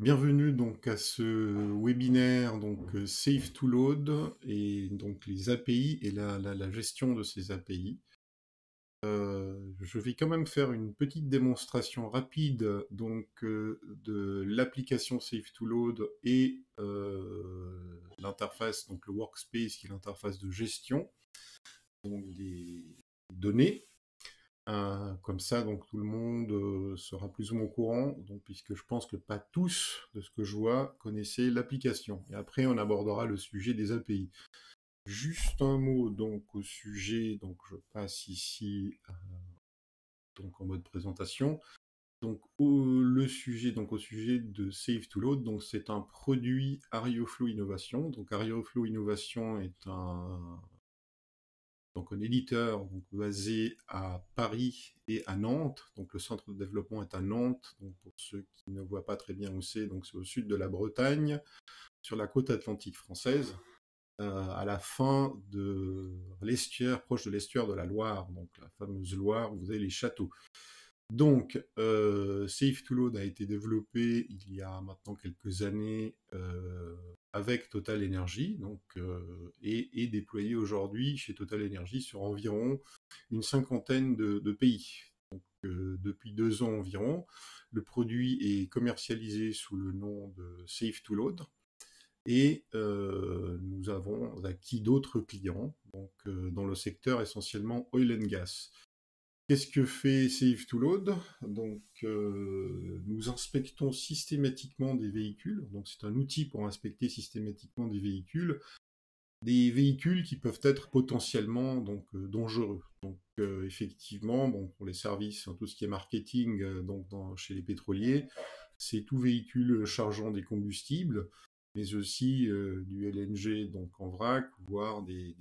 Bienvenue donc à ce webinaire Safe to Load et donc les API et la gestion de ces API. Je vais quand même faire une petite démonstration rapide de l'application Safe to Load et l'interface, donc le workspace qui est l'interface de gestion donc des données. Comme ça, donc tout le monde sera plus ou moins au courant, donc, puisque je pense que pas tous, de ce que je vois, connaissaient l'application. Et après, on abordera le sujet des API. Juste un mot donc au sujet, donc je passe ici donc en mode présentation. Donc le sujet, donc au sujet de Save to Load, donc c'est un produit Arioflow Innovation. Donc Arioflow Innovation est un éditeur basé à Paris et à Nantes. Donc le centre de développement est à Nantes. Donc pour ceux qui ne voient pas très bien où c'est, donc c'est au sud de la Bretagne, sur la côte atlantique française, à la fin de l'estuaire, proche de l'estuaire de la Loire, donc la fameuse Loire où vous avez les châteaux. Donc, Safe to Load a été développé il y a maintenant quelques années avec Total Energy, et déployé aujourd'hui chez Total Energy sur environ une cinquantaine de pays. Donc, depuis 2 ans environ, le produit est commercialisé sous le nom de Safe to Load. Et nous avons acquis d'autres clients dans le secteur essentiellement oil and gas. Qu'est-ce que fait Safe to Load? Nous inspectons systématiquement des véhicules. Donc, c'est un outil pour inspecter systématiquement des véhicules qui peuvent être potentiellement dangereux. Effectivement, pour les services, tout ce qui est marketing, chez les pétroliers, c'est tout véhicule chargeant des combustibles, mais aussi du LNG en vrac, voire des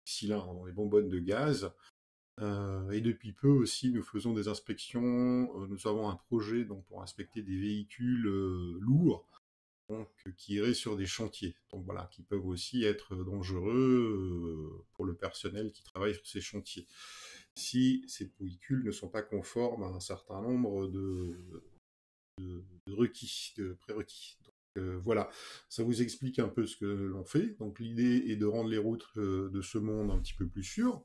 cylindres, des bonbonnes de gaz. Et depuis peu aussi, nous faisons des inspections. Nous avons un projet pour inspecter des véhicules lourds qui iraient sur des chantiers. Donc voilà, qui peuvent aussi être dangereux pour le personnel qui travaille sur ces chantiers. Si ces véhicules ne sont pas conformes à un certain nombre de requis, de prérequis. Voilà, ça vous explique un peu ce que l'on fait. Donc l'idée est de rendre les routes de ce monde un petit peu plus sûres.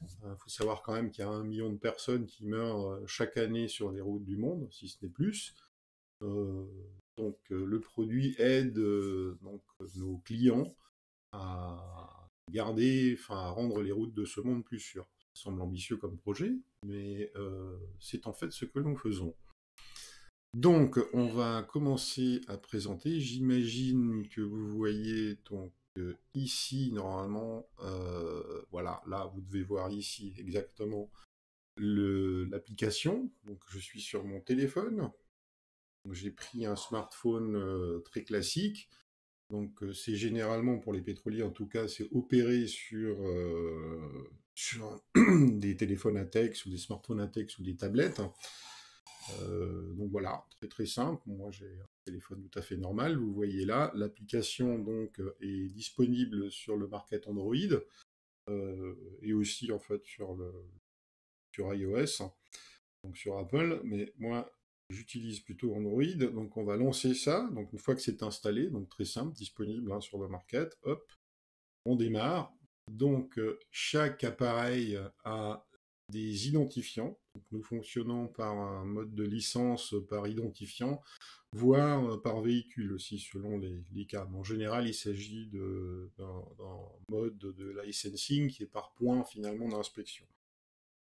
Il faut savoir quand même qu'il y a 1 million de personnes qui meurent chaque année sur les routes du monde, si ce n'est plus. Le produit aide nos clients à à rendre les routes de ce monde plus sûres. Ça semble ambitieux comme projet, mais c'est en fait ce que nous faisons. Donc, on va commencer à présenter. J'imagine que vous voyez ici, normalement, voilà, là, vous devez voir ici exactement l'application. Donc, je suis sur mon téléphone. J'ai pris un smartphone très classique. C'est généralement, pour les pétroliers en tout cas, c'est opéré sur des téléphones à texte ou des smartphones à texte ou des tablettes. Voilà, très très simple. Moi, j'ai un téléphone tout à fait normal. Vous voyez là, l'application est disponible sur le market Android et aussi en fait sur iOS, donc sur Apple. Mais moi, j'utilise plutôt Android. Donc on va lancer ça. Donc une fois que c'est installé, donc très simple, disponible sur le market. Hop, on démarre. Donc chaque appareil a des identifiants. Donc, nous fonctionnons par un mode de licence par identifiant, voire par véhicule aussi, selon les cas. Mais en général, il s'agit d'un mode de licensing qui est par point finalement d'inspection.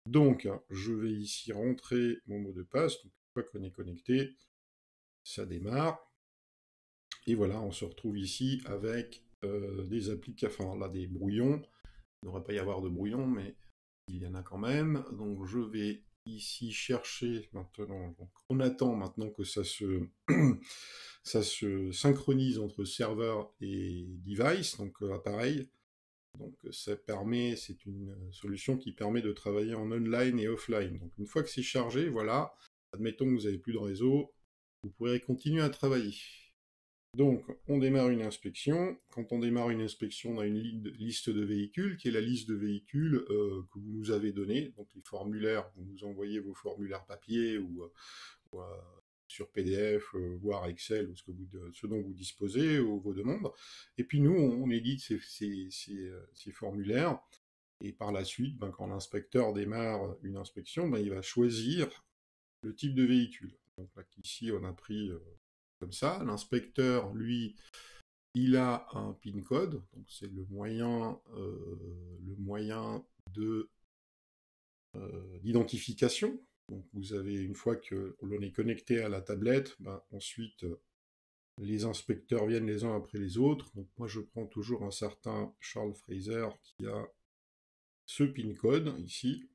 Donc, je vais ici rentrer mon mot de passe. Donc, une fois qu'on est connecté, ça démarre. Et voilà, on se retrouve ici avec des applications, enfin là des brouillons. Il ne devrait pas y avoir de brouillons, mais il y en a quand même. Donc je vais ici chercher maintenant. Donc, on attend maintenant que ça ça se synchronise entre serveur et device, donc appareil. Donc c'est une solution qui permet de travailler en online et offline. Donc une fois que c'est chargé, voilà, admettons que vous n'avez plus de réseau, vous pourrez continuer à travailler. Donc, on démarre une inspection. Quand on démarre une inspection, on a une liste de véhicules, qui est la liste de véhicules que vous nous avez donnés. Donc, les formulaires, vous nous envoyez vos formulaires papier ou sur PDF, voire Excel, ou ce dont vous disposez, ou vos demandes. Et puis nous, on édite ces formulaires. Et par la suite, ben, quand l'inspecteur démarre une inspection, ben, il va choisir le type de véhicule. Donc là, ici, on a pris comme ça. L'inspecteur, lui, il a un PIN code, donc c'est le moyen de d'identification. Donc vous avez, une fois que l'on est connecté à la tablette, ben, ensuite les inspecteurs viennent les uns après les autres. Donc moi je prends toujours un certain Charles Fraser qui a ce PIN code ici.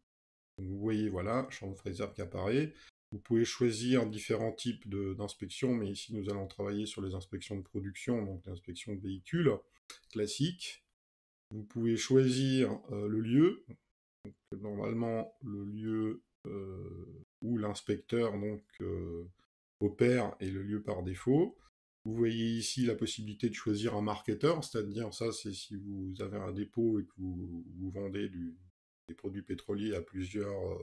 Donc, vous voyez, voilà, Charles Fraser qui apparaît. Vous pouvez choisir différents types d'inspections, mais ici nous allons travailler sur les inspections de production, donc l'inspection de véhicules classiques. Vous pouvez choisir le lieu. Donc, normalement, le lieu où l'inspecteur opère est le lieu par défaut. Vous voyez ici la possibilité de choisir un marketeur, c'est-à-dire ça, c'est si vous avez un dépôt et que vous vendez des produits pétroliers à plusieurs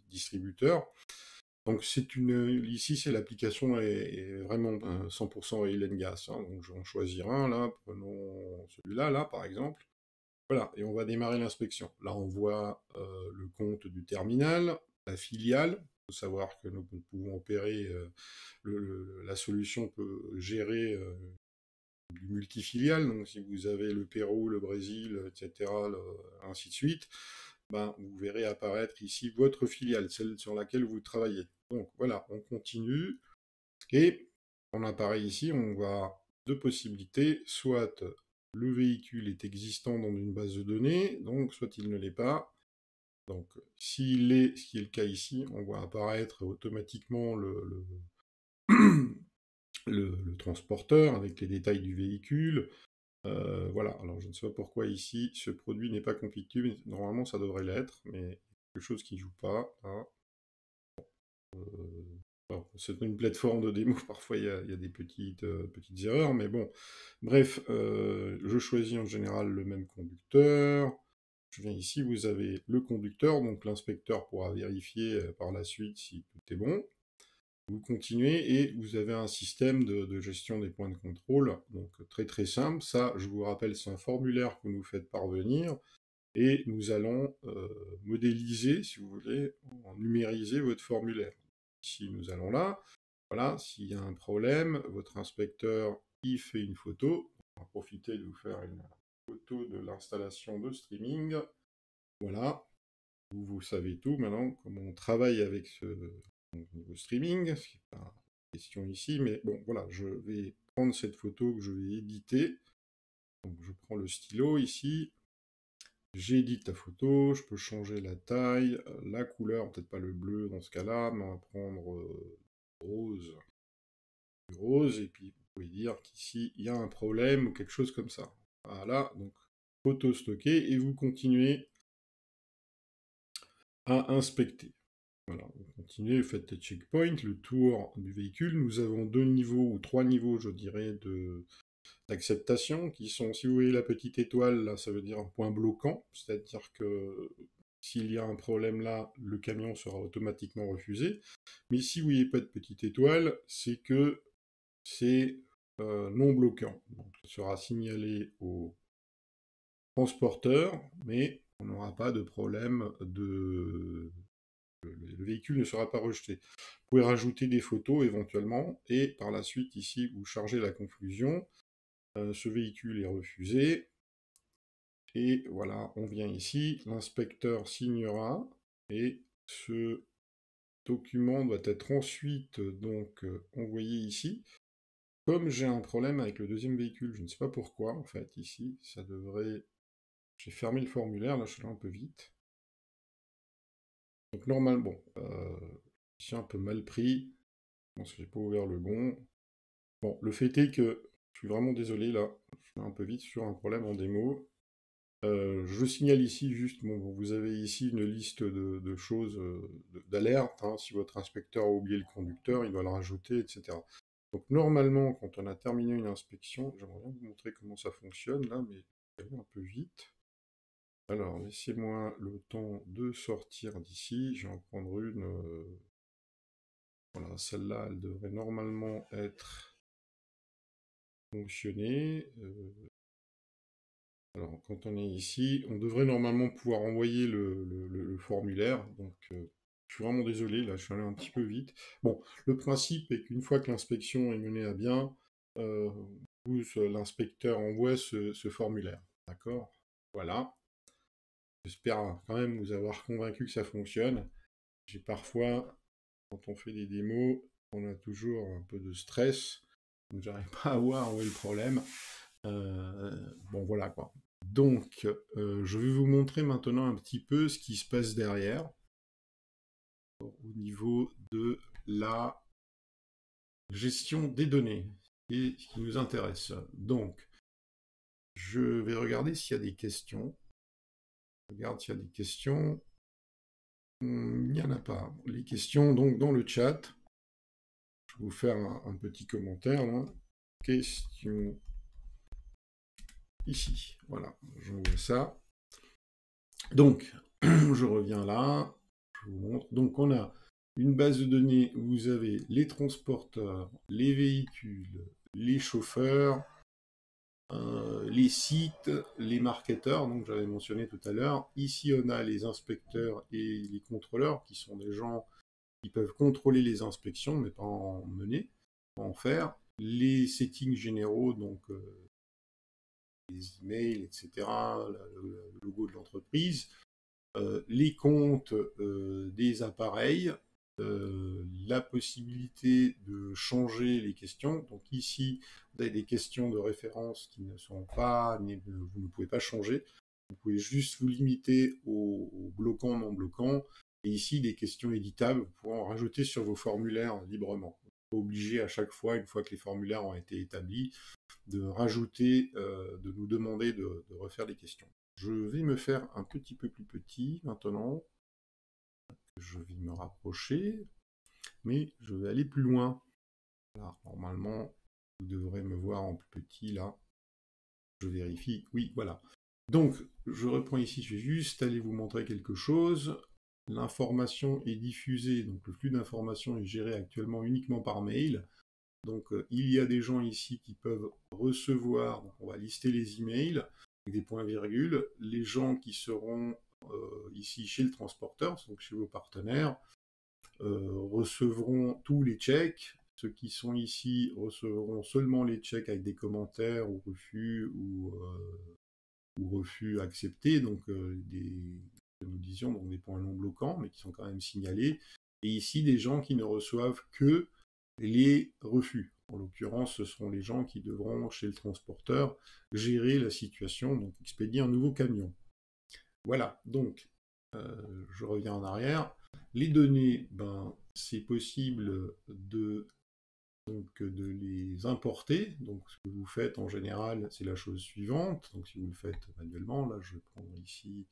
distributeurs. Donc ici, c'est l'application est vraiment 100% oil and gas. Hein. Donc j'en choisis un, là, prenons celui-là, là, par exemple. Voilà, et on va démarrer l'inspection. Là, on voit le compte du terminal, la filiale. Il faut savoir que nous pouvons opérer, la solution peut gérer du multifilial. Donc, si vous avez le Pérou, le Brésil, etc., ainsi de suite, ben, vous verrez apparaître ici votre filiale, celle sur laquelle vous travaillez. Donc, voilà, on continue. Et on apparaît ici, on voit deux possibilités, soit le véhicule est existant dans une base de données, donc soit il ne l'est pas. Donc s'il l'est, ce qui est le cas ici, on voit apparaître automatiquement le transporteur avec les détails du véhicule. Voilà, alors je ne sais pas pourquoi ici ce produit n'est pas compatible, normalement ça devrait l'être, mais quelque chose qui ne joue pas. Hein. Bon, c'est une plateforme de démo, parfois il y a des petites erreurs, mais bon. Bref, je choisis en général le même conducteur. Je viens ici, vous avez le conducteur, donc l'inspecteur pourra vérifier par la suite si tout est bon. Vous continuez et vous avez un système de gestion des points de contrôle, donc très très simple. Ça, je vous rappelle, c'est un formulaire que vous nous faites parvenir et nous allons modéliser, si vous voulez, numériser votre formulaire. Ici, nous allons là. Voilà, s'il y a un problème, votre inspecteur y fait une photo. On va profiter de vous faire une photo de l'installation de streaming. Voilà, vous savez tout maintenant, comment on travaille avec ce niveau streaming, ce qui n'est pas question ici, mais bon, voilà, je vais prendre cette photo que je vais éditer. Donc, je prends le stylo ici, j'édite la photo, je peux changer la taille, la couleur, peut-être pas le bleu dans ce cas-là, mais on va prendre rose, rose, et puis vous pouvez dire qu'ici il y a un problème ou quelque chose comme ça. Voilà, donc photo stockée, et vous continuez à inspecter. Voilà, vous continuez, vous faites les checkpoints, le tour du véhicule. Nous avons 2 niveaux, ou 3 niveaux, je dirais, d'acceptation, qui sont, si vous voyez la petite étoile, là, ça veut dire un point bloquant, c'est-à-dire que s'il y a un problème là, le camion sera automatiquement refusé. Mais si vous voyez pas de petite étoile, c'est que c'est non bloquant. Donc, ça sera signalé au transporteur, mais on n'aura pas de problème le véhicule ne sera pas rejeté. Vous pouvez rajouter des photos éventuellement, et par la suite, ici, vous chargez la conclusion. Ce véhicule est refusé. Et voilà, on vient ici, l'inspecteur signera, et ce document doit être ensuite donc envoyé ici. Comme j'ai un problème avec le deuxième véhicule, je ne sais pas pourquoi, en fait, ici, ça devrait... J'ai fermé le formulaire, là je suis allé un peu vite. Donc normalement, bon, ici un peu mal pris, je pense que j'ai pas ouvert le bon. Bon, le fait est que, je suis vraiment désolé là, je suis un peu vite sur un problème en démo. Je signale ici juste, bon, vous avez ici une liste de choses, d'alerte, hein, si votre inspecteur a oublié le conducteur, il doit le rajouter, etc. Donc normalement, quand on a terminé une inspection, j'aimerais bien vous montrer comment ça fonctionne là, mais je vais un peu vite. Alors, laissez-moi le temps de sortir d'ici, je vais en prendre une Voilà, celle-là, elle devrait normalement être fonctionnée. Alors, quand on est ici, on devrait normalement pouvoir envoyer le formulaire. Donc, je suis vraiment désolé, là, je suis allé un petit peu vite. Bon, le principe est qu'une fois que l'inspection est menée à bien, euh, l'inspecteur envoie ce formulaire. D'accord? Voilà. J'espère quand même vous avoir convaincu que ça fonctionne. J'ai parfois, quand on fait des démos, on a toujours un peu de stress. Donc, j'arrive pas à voir où est le problème. Bon, voilà quoi. Donc, je vais vous montrer maintenant un petit peu ce qui se passe derrière au niveau de la gestion des données et ce qui nous intéresse. Donc, je vais regarder s'il y a des questions. Je regarde s'il y a des questions. Il n'y en a pas. Les questions, donc, dans le chat. Je vais vous faire un petit commentaire là. Question ici. Voilà, j'envoie ça. Donc, je reviens là. Je vous montre. Donc, on a une base de données où vous avez les transporteurs, les véhicules, les chauffeurs, les sites, les marketeurs, donc j'avais mentionné tout à l'heure. Ici, on a les inspecteurs et les contrôleurs, qui sont des gens qui peuvent contrôler les inspections, mais pas en mener, pas en faire. Les settings généraux, donc les emails, etc., le logo de l'entreprise, les comptes des appareils, la possibilité de changer les questions. Donc ici, vous avez des questions de référence qui ne sont pas, vous ne pouvez pas changer. Vous pouvez juste vous limiter aux bloquants, non bloquants. Et ici, des questions éditables, vous pouvez en rajouter sur vos formulaires librement. Vous n'êtes pas obligé à chaque fois, une fois que les formulaires ont été établis, de rajouter, de nous demander de refaire les questions. Je vais me faire un petit peu plus petit maintenant. Je vais me rapprocher, mais je vais aller plus loin. Là, normalement, vous devrez me voir en plus petit là. Je vérifie. Oui, voilà. Donc, je reprends ici. Je vais juste aller vous montrer quelque chose. L'information est diffusée, donc le flux d'informations est géré actuellement uniquement par mail. Donc, il y a des gens ici qui peuvent recevoir, donc on va lister les emails avec des points-virgules. Les gens qui seront ici chez le transporteur, donc chez vos partenaires, recevront tous les checks. Ceux qui sont ici recevront seulement les checks avec des commentaires ou refus ou refus acceptés, donc nous disions donc des points non bloquants, mais qui sont quand même signalés. Et ici, des gens qui ne reçoivent que les refus. En l'occurrence, ce seront les gens qui devront, chez le transporteur, gérer la situation, donc expédier un nouveau camion. Voilà, donc, je reviens en arrière. Les données, ben, c'est possible de les importer. Donc, ce que vous faites en général, c'est la chose suivante. Donc, si vous le faites manuellement, là, je vais prendre ici,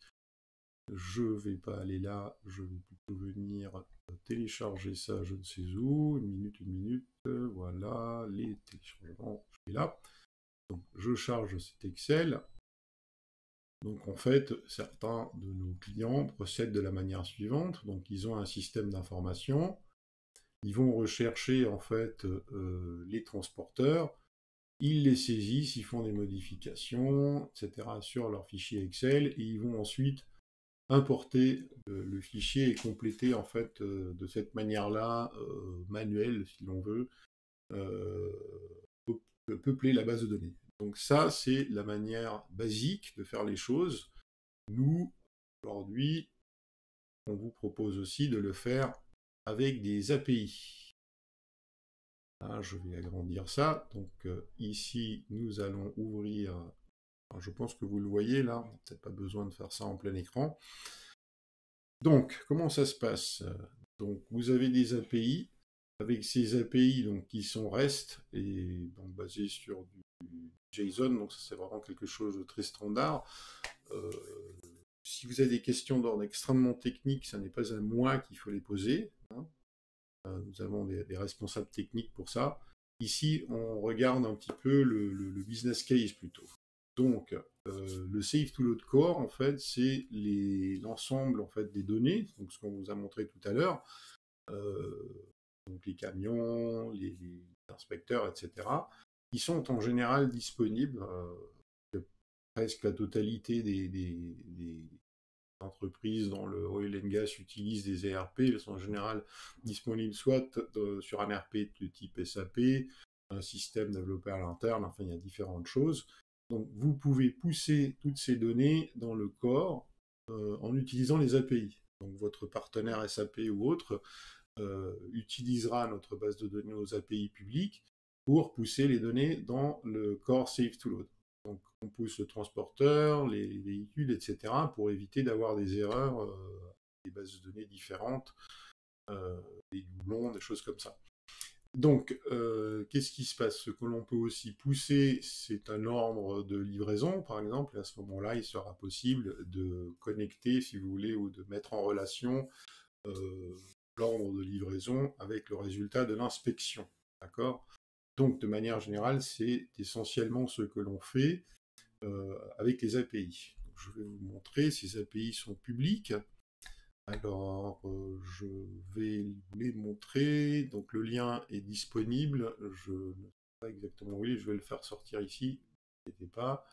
je ne vais pas aller là, je vais plutôt venir télécharger ça, je ne sais où, une minute, voilà, les téléchargements, je vais là. Donc, je charge cet Excel. Donc en fait, certains de nos clients procèdent de la manière suivante. Donc ils ont un système d'information, ils vont rechercher en fait les transporteurs, ils les saisissent, ils font des modifications, etc. sur leur fichier Excel et ils vont ensuite importer le fichier et compléter en fait de cette manière-là, manuelle si l'on veut, euh, peupler la base de données. Donc ça, c'est la manière basique de faire les choses. Nous, aujourd'hui, on vous propose aussi de le faire avec des API. Là, je vais agrandir ça. Donc ici, nous allons ouvrir, alors, je pense que vous le voyez là, peut-être pas besoin de faire ça en plein écran. Donc, comment ça se passe? Donc, vous avez des API. Avec ces API donc, qui sont REST et donc, basés sur du JSON, donc ça c'est vraiment quelque chose de très standard. Si vous avez des questions d'ordre extrêmement technique, ce n'est pas à moi qu'il faut les poser. Hein. Nous avons des responsables techniques pour ça. Ici, on regarde un petit peu le business case plutôt. Donc, le Save to Load Core, en fait, c'est l'ensemble en fait, des données, donc ce qu'on vous a montré tout à l'heure, donc les camions, les inspecteurs, etc., qui sont en général disponibles. Presque la totalité des entreprises dans le oil and gas utilisent des ERP. Elles sont en général disponibles soit sur un ERP de type SAP, un système développé à l'interne, enfin il y a différentes choses. Donc vous pouvez pousser toutes ces données dans le corps en utilisant les API. Donc votre partenaire SAP ou autre utilisera notre base de données aux API publiques pour pousser les données dans le core Save to Load. Donc on pousse le transporteur, les véhicules, etc. pour éviter d'avoir des erreurs, des bases de données différentes, des doublons, des choses comme ça. Donc, qu'est-ce qui se passe? Ce que l'on peut aussi pousser, c'est un ordre de livraison, par exemple. À ce moment-là, il sera possible de connecter, si vous voulez, ou de mettre en relation l'ordre de livraison avec le résultat de l'inspection. D'accord? Donc, de manière générale, c'est essentiellement ce que l'on fait avec les API. Donc, je vais vous montrer, ces API sont publiques. Alors, je vais vous les montrer. Donc, le lien est disponible. Je ne sais pas exactement où il est. Je vais le faire sortir ici. N'inquiétez pas.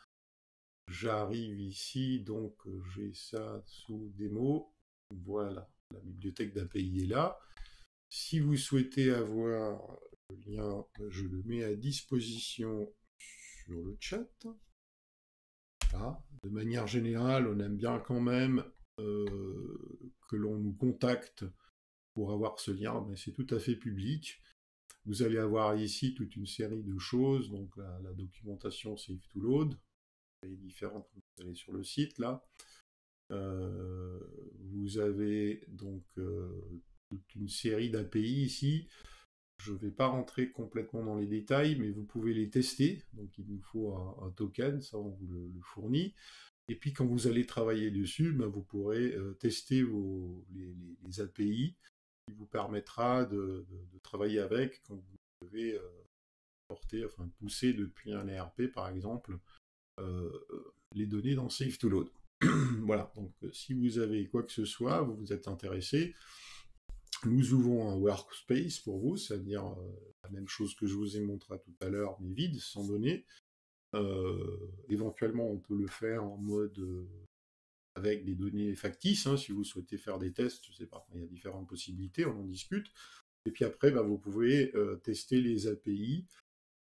J'arrive ici, donc j'ai ça sous démo. Voilà, la bibliothèque d'API est là. Si vous souhaitez avoir le lien, je le mets à disposition sur le chat. Voilà. De manière générale, on aime bien quand même que l'on nous contacte pour avoir ce lien, mais c'est tout à fait public. Vous allez avoir ici toute une série de choses, donc la documentation Save to Load, elle est différente, vous allez sur le site là. Vous avez donc toute une série d'API ici. Je ne vais pas rentrer complètement dans les détails, mais vous pouvez les tester. Donc il nous faut un token, ça on vous le fournit. Et puis quand vous allez travailler dessus, ben, vous pourrez tester les API qui vous permettra de travailler avec quand vous devez pousser depuis un ERP par exemple les données dans Save to Load. Voilà, donc si vous avez quoi que ce soit, vous vous êtes intéressé, nous ouvrons un workspace pour vous, c'est-à-dire la même chose que je vous ai montré tout à l'heure, mais vide, sans données. Éventuellement, on peut le faire en mode avec des données factices, hein, si vous souhaitez faire des tests, je sais pas, il y a différentes possibilités, on en discute. Et puis après, ben, vous pouvez tester les API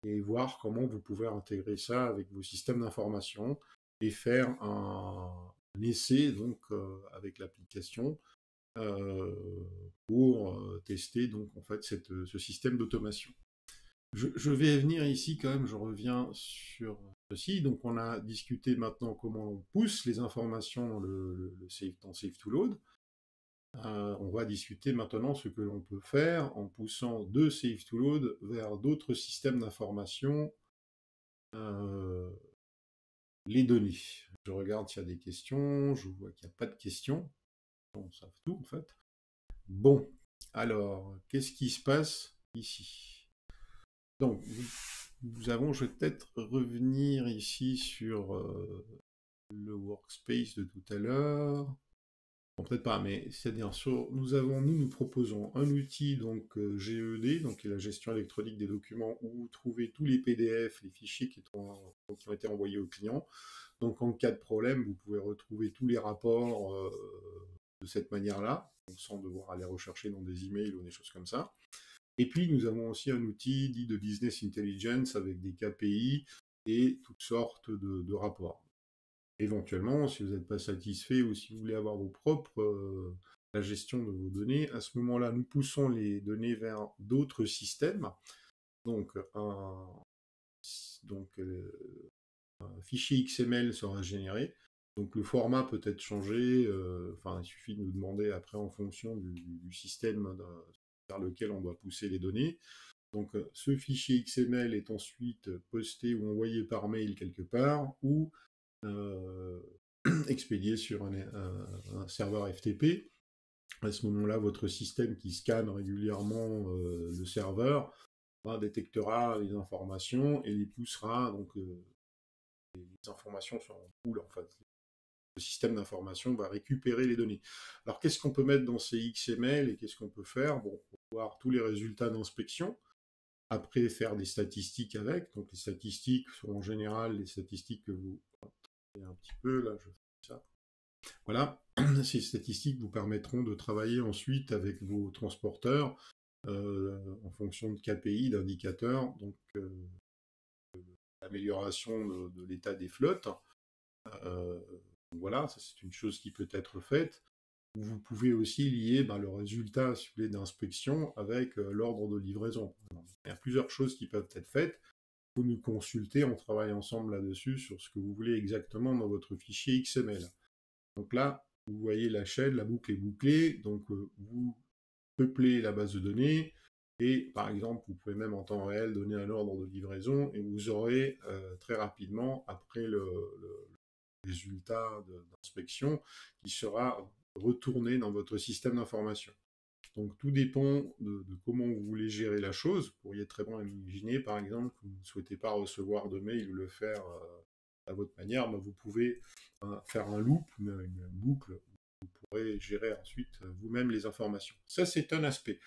et voir comment vous pouvez intégrer ça avec vos systèmes d'information et faire un essai donc avec l'application pour tester donc en fait ce système d'automation. Je vais venir ici quand même, je reviens sur ceci. Donc on a discuté maintenant comment on pousse les informations dans dans Save to Load. On va discuter maintenant ce que l'on peut faire en poussant de Save to Load vers d'autres systèmes d'information, les données. Je regarde s'il y a des questions, je vois qu'il n'y a pas de questions. On savent tout en fait. Bon, alors, qu'est-ce qui se passe ici? Donc, je vais peut-être revenir ici sur le workspace de tout à l'heure. Bon, peut-être pas, mais c'est-à-dire, nous proposons un outil, donc GED, donc qui est la gestion électronique des documents, où vous trouvez tous les PDF, les fichiers qui ont été envoyés aux clients. Donc, en cas de problème, vous pouvez retrouver tous les rapports de cette manière-là, sans devoir aller rechercher dans des emails ou des choses comme ça. Et puis, nous avons aussi un outil dit de business intelligence avec des KPI et toutes sortes de rapports. Éventuellement, si vous n'êtes pas satisfait ou si vous voulez avoir vos propres, la gestion de vos données, à ce moment-là, nous poussons les données vers d'autres systèmes. Donc, un fichier XML sera généré. Donc, le format peut être changé. Il suffit de nous demander après en fonction du système vers lequel on doit pousser les données. Donc, ce fichier XML est ensuite posté ou envoyé par mail quelque part ou expédié sur un serveur FTP. À ce moment-là, votre système qui scanne régulièrement le serveur détectera les informations et les poussera. Donc, les informations seront pool en fait. le système d'information va récupérer les données. Alors, qu'est-ce qu'on peut mettre dans ces XML et qu'est-ce qu'on peut faire? Bon, on peut voir tous les résultats d'inspection. Après, faire des statistiques avec. Donc, les statistiques sont en général les statistiques que vous... Un petit peu, là, je fais ça. Voilà, ces statistiques vous permettront de travailler ensuite avec vos transporteurs en fonction de KPI, d'indicateurs, donc l'amélioration de l'état des flottes. Euh, voilà, ça c'est une chose qui peut être faite. Vous pouvez aussi lier le résultat si vous voulez, d'inspection avec l'ordre de livraison. Il y a plusieurs choses qui peuvent être faites. Vous nous consulter, on travaille ensemble là-dessus sur ce que vous voulez exactement dans votre fichier XML. Donc là, vous voyez la chaîne, la boucle est bouclée, donc vous peuplez la base de données, et par exemple, vous pouvez même en temps réel donner un ordre de livraison, et vous aurez très rapidement, après le résultat d'inspection, qui sera retourné dans votre système d'information. Donc tout dépend de comment vous voulez gérer la chose. Vous pourriez très bien imaginer, par exemple, que vous ne souhaitez pas recevoir de mail ou le faire à votre manière, mais vous pouvez faire un loop, une boucle. Vous pourrez gérer ensuite vous-même les informations. Ça, c'est un aspect.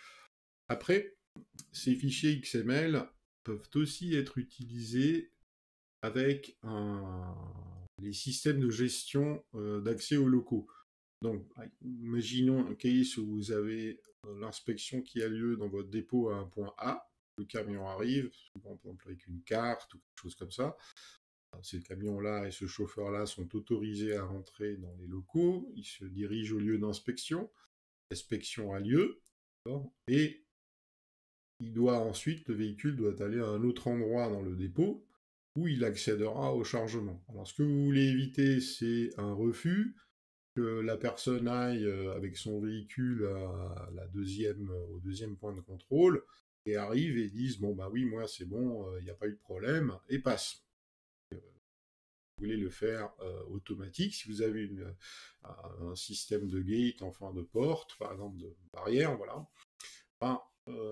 Après, ces fichiers XML peuvent aussi être utilisés avec les systèmes de gestion d'accès aux locaux. Donc, imaginons un case où vous avez l'inspection qui a lieu dans votre dépôt à un point A, le camion arrive, souvent par exemple avec une carte ou quelque chose comme ça. Ces camions-là et ce chauffeur-là sont autorisés à rentrer dans les locaux, ils se dirigent au lieu d'inspection, l'inspection a lieu, et le véhicule doit aller à un autre endroit dans le dépôt où il accédera au chargement. Alors ce que vous voulez éviter, c'est un refus, que la personne aille avec son véhicule au deuxième point de contrôle et arrive et dise bon bah oui moi c'est bon, il n'y a pas eu de problème et passe. Vous voulez le faire automatique, si vous avez un système de gate, enfin de porte, par exemple de barrière, voilà. Enfin,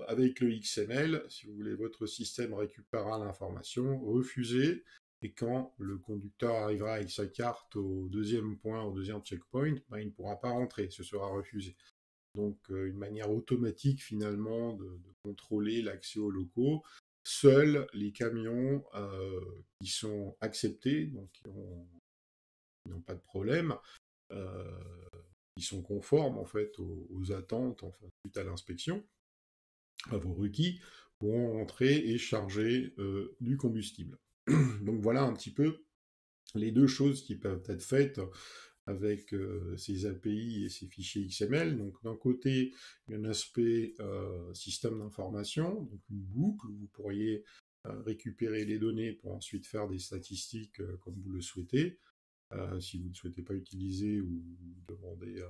avec le XML, si vous voulez, votre système récupérera l'information, refusez, et quand le conducteur arrivera avec sa carte au deuxième point, au deuxième checkpoint, il ne pourra pas rentrer, ce sera refusé. Donc une manière automatique finalement de contrôler l'accès aux locaux. Seuls les camions qui sont acceptés, donc qui n'ont pas de problème, qui sont conformes en fait aux attentes, enfin, suite à l'inspection, à vos requis, pourront rentrer et charger du combustible. Donc voilà un petit peu les deux choses qui peuvent être faites avec ces API et ces fichiers XML. Donc d'un côté, il y a un aspect système d'information, donc une boucle où vous pourriez récupérer les données pour ensuite faire des statistiques comme vous le souhaitez. Si vous ne souhaitez pas utiliser ou demander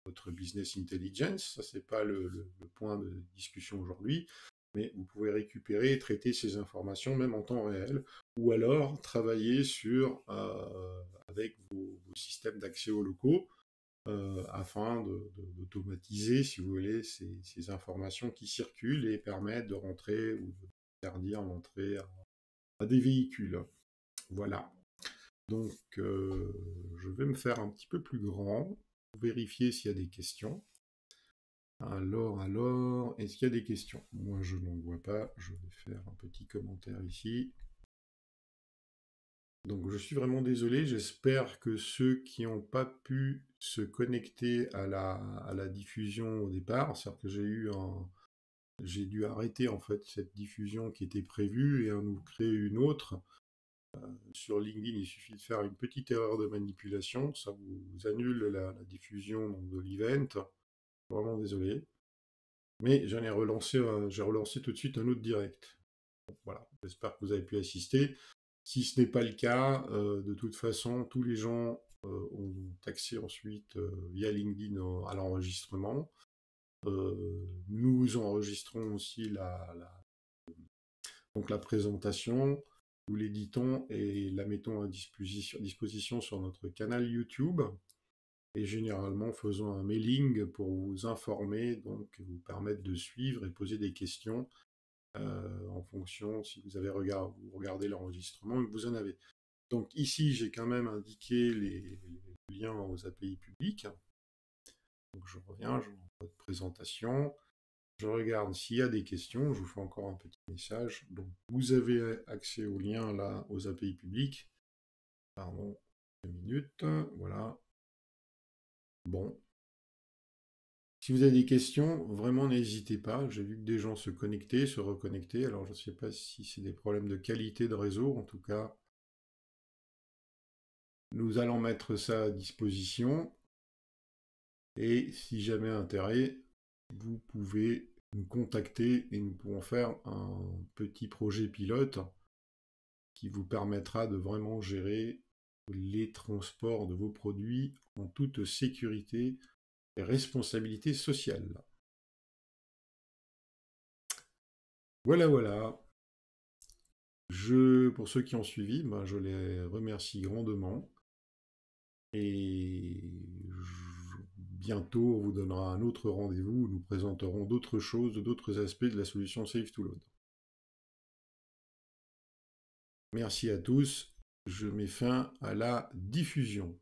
votre business intelligence, ça c'est pas le point de discussion aujourd'hui, mais vous pouvez récupérer et traiter ces informations même en temps réel, ou alors travailler avec vos systèmes d'accès aux locaux afin d'automatiser, si vous voulez, ces informations qui circulent et permettre de rentrer ou de interdire l'entrée à des véhicules. Voilà. Donc, je vais me faire un petit peu plus grand pour vérifier s'il y a des questions. Alors, est-ce qu'il y a des questions? Moi, je n'en vois pas. Je vais faire un petit commentaire ici. Donc, je suis vraiment désolé. J'espère que ceux qui n'ont pas pu se connecter à la diffusion au départ, c'est-à-dire que j'ai dû arrêter en fait cette diffusion qui était prévue et en nous créer une autre. Sur LinkedIn, il suffit de faire une petite erreur de manipulation, ça vous annule la diffusion donc, de l'event. Vraiment désolé. Mais j'ai relancé tout de suite un autre direct. Donc, voilà, j'espère que vous avez pu assister. Si ce n'est pas le cas, de toute façon, tous les gens ont accès ensuite via LinkedIn à l'enregistrement. Nous enregistrons aussi donc la présentation, nous l'éditons et la mettons à disposition sur notre canal YouTube. Et généralement, faisons un mailing pour vous informer, donc vous permettre de suivre et poser des questions en fonction si vous avez regardé l'enregistrement et que vous en avez. Donc ici, j'ai quand même indiqué les liens aux API publiques. Donc je reviens, je m'envoie de présentation. Je regarde s'il y a des questions. Je vous fais encore un petit message. Donc vous avez accès aux liens là, aux API publiques. Pardon, 2 minutes. Voilà. Bon. Si vous avez des questions, vraiment n'hésitez pas. J'ai vu que des gens se connectaient, se reconnecter. Alors je ne sais pas si c'est des problèmes de qualité de réseau. En tout cas, nous allons mettre ça à disposition. Et si jamais intérêt, vous pouvez nous contacter et nous pourrons faire un petit projet pilote qui vous permettra de vraiment gérer les transports de vos produits en toute sécurité et responsabilité sociale. Voilà, voilà. Pour ceux qui ont suivi, ben, je les remercie grandement. Et bientôt, on vous donnera un autre rendez-vous où nous présenterons d'autres choses, d'autres aspects de la solution Save to Load. Merci à tous. Je mets fin à la diffusion.